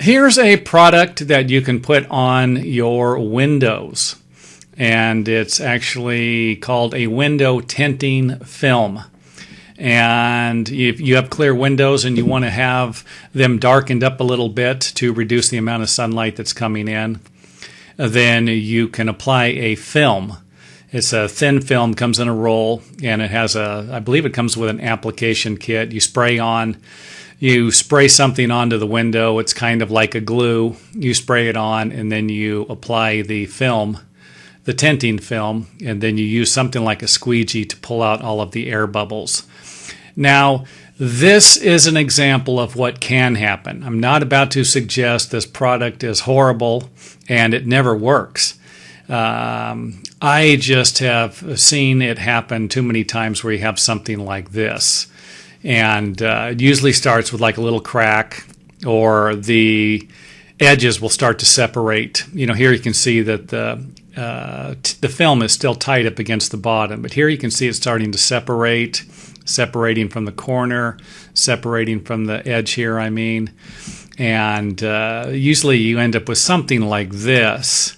Here's a product that you can put on your windows, and it's actually called a window tinting film. And if you have clear windows and you want to have them darkened up a little bit to reduce the amount of sunlight that's coming in, then you can apply a film. It's a thin film, comes in a roll, and it has I believe it comes with an application kit. You spray something onto the window. It's kind of like a glue. You spray it on, and then you apply the film, the tinting film, and then you use something like a squeegee to pull out all of the air bubbles. Now, this is an example of what can happen. I'm not about to suggest this product is horrible and it never works. I just have seen it happen too many times where you have something like this. And it usually starts with like a little crack, or the edges will start to separate. Here you can see that the film is still tight up against the bottom, but here you can see it starting to separating from the corner, separating from the edge here, and usually you end up with something like this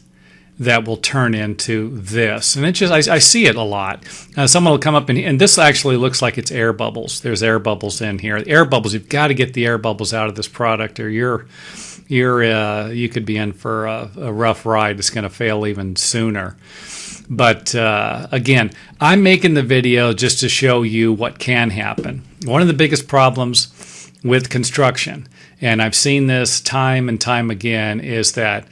that will turn into this. And I see it a lot. Someone will come up and this actually looks like it's air bubbles. There's air bubbles in here. Air bubbles, you've got to get the air bubbles out of this product, or you could be in for a rough ride. It's going to fail even sooner. But again, I'm making the video just to show you what can happen. One of the biggest problems with construction, and I've seen this time and time again, is that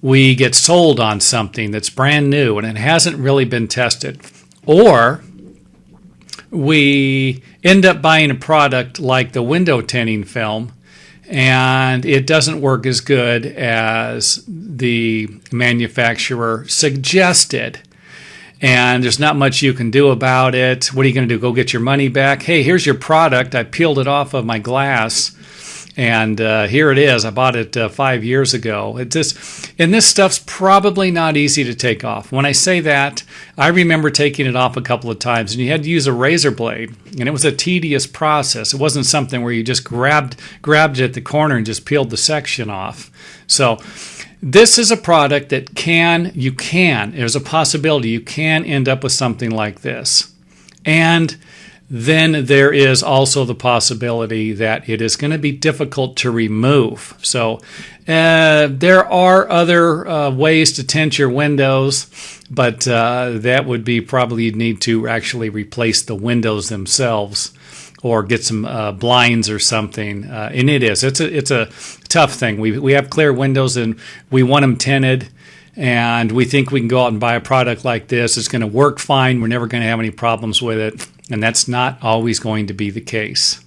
we get sold on something that's brand new and it hasn't really been tested. Or we end up buying a product like the window tinting film, and it doesn't work as good as the manufacturer suggested. And there's not much you can do about it. What are you going to do? Go get your money back? Hey, here's your product. I peeled it off of my glass, and here it is. I bought it 5 years ago. And this stuff's probably not easy to take off. When I say that, I remember taking it off a couple of times, and you had to use a razor blade, and it was a tedious process. It wasn't something where you just grabbed it at the corner and just peeled the section off. So this is a product that there's a possibility you can end up with something like this. And then there is also the possibility that it is going to be difficult to remove. So there are other ways to tint your windows, but that would be probably you'd need to actually replace the windows themselves, or get some blinds or something. And it's a tough thing. We have clear windows and we want them tinted, and we think we can go out and buy a product like this. It's going to work fine. We're never going to have any problems with it. And that's not always going to be the case.